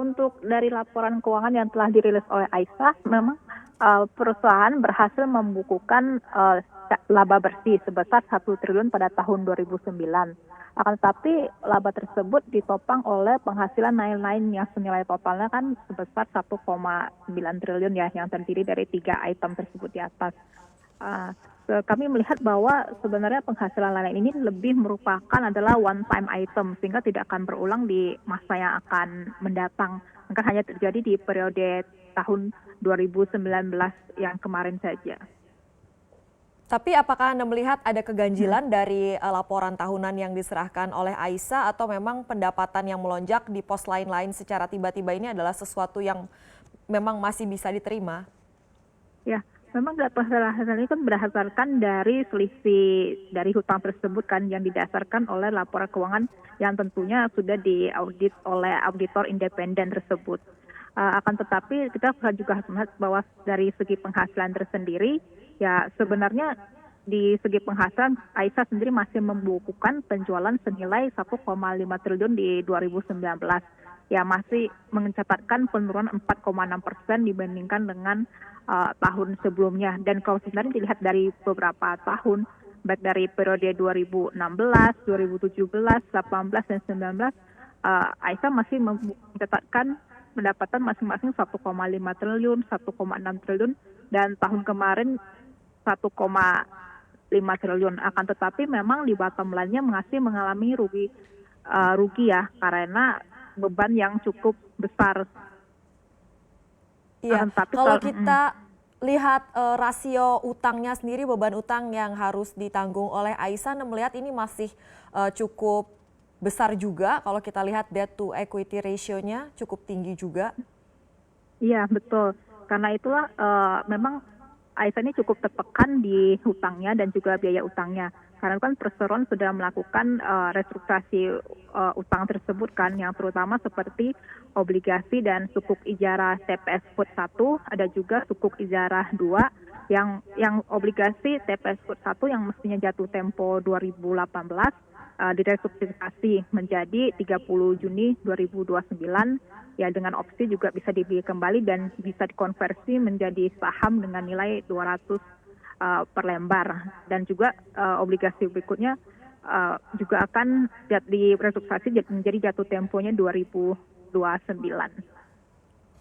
untuk dari laporan keuangan yang telah dirilis oleh Aisyah, memang perusahaan berhasil membukukan laba bersih sebesar 1 triliun pada tahun 2009. Akan tetapi laba tersebut ditopang oleh penghasilan lain-lain yang senilai totalnya kan sebesar 1,9 triliun ya, yang terdiri dari 3 item tersebut di atas. Kami melihat bahwa sebenarnya penghasilan lain ini lebih merupakan adalah one time item sehingga tidak akan berulang di masa yang akan mendatang. Maka hanya terjadi di periode tahun 2019 yang kemarin saja. Tapi apakah Anda melihat ada keganjilan dari laporan tahunan yang diserahkan oleh Aisyah atau memang pendapatan yang melonjak di pos lain-lain secara tiba-tiba ini adalah sesuatu yang memang masih bisa diterima? Ya, memang hasil ini kan berdasarkan dari selisih dari hutang tersebut kan yang didasarkan oleh laporan keuangan yang tentunya sudah diaudit oleh auditor independen tersebut. Akan tetapi kita juga harus melihat bahwa dari segi penghasilan tersendiri, ya sebenarnya di segi penghasilan Aisyah sendiri masih membukukan penjualan senilai 1,5 triliun di 2019. Ya masih mencatatkan penurunan 4,6% dibandingkan dengan tahun sebelumnya. Dan kalau sebenarnya dilihat dari beberapa tahun, baik dari periode 2016, 2017, 18, dan 19, Aisyah masih mencatatkan pendapatan masing-masing 1,5 triliun, 1,6 triliun, dan tahun kemarin 1,5 triliun. Akan tetapi memang di bottom line-nya masih mengalami rugi ya, karena beban yang cukup besar. Iya, kalau kita lihat rasio utangnya sendiri, beban utang yang harus ditanggung oleh Aisyah, Anda melihat ini masih cukup besar juga. Kalau kita lihat debt to equity ratio-nya cukup tinggi juga. Iya, betul. Karena itulah memang Aisyah ini cukup tertekan di hutangnya dan juga biaya utangnya. Karena kan Perseroan sudah melakukan restrukturisasi utang tersebut kan, yang terutama seperti obligasi dan sukuk ijarah TPS Food 1, ada juga sukuk ijarah 2, yang obligasi TPS Food 1 yang mestinya jatuh tempo 2018 direstrukturisasi menjadi 30 Juni 2029, ya dengan opsi juga bisa dibeli kembali dan bisa dikonversi menjadi saham dengan nilai 200 per lembar. Dan juga obligasi berikutnya juga akan direstrukturisasi menjadi jatuh temponya 2029.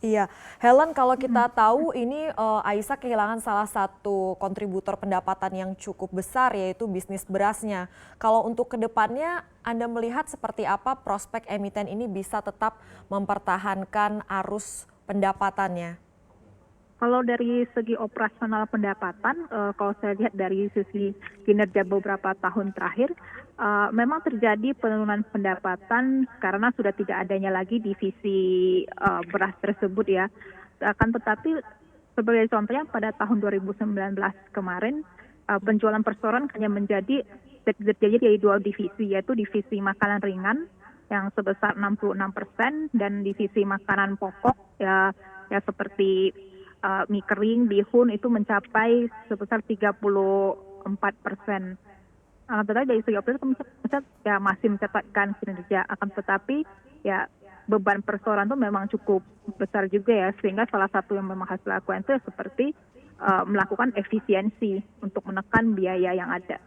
Iya, Helen, kalau kita tahu ini Aisyah kehilangan salah satu kontributor pendapatan yang cukup besar, yaitu bisnis berasnya. Kalau untuk kedepannya, Anda melihat seperti apa prospek emiten ini bisa tetap mempertahankan arus pendapatannya? Kalau dari segi operasional pendapatan, kalau saya lihat dari sisi kinerja beberapa tahun terakhir, memang terjadi penurunan pendapatan karena sudah tidak adanya lagi divisi beras tersebut ya. Akan tetapi sebagai contohnya pada tahun 2019 kemarin, penjualan Perseroan hanya terjadi dari 2 divisi, yaitu divisi makanan ringan yang sebesar 66% dan divisi makanan pokok ya seperti mie kering, bihun itu mencapai sebesar 34%. Tetapi dari segi operasi ya masih mencatatkan kinerja, akan tetapi ya beban Perseroan itu memang cukup besar juga ya, sehingga salah satu yang memang harus dilakukan itu seperti melakukan efisiensi untuk menekan biaya yang ada.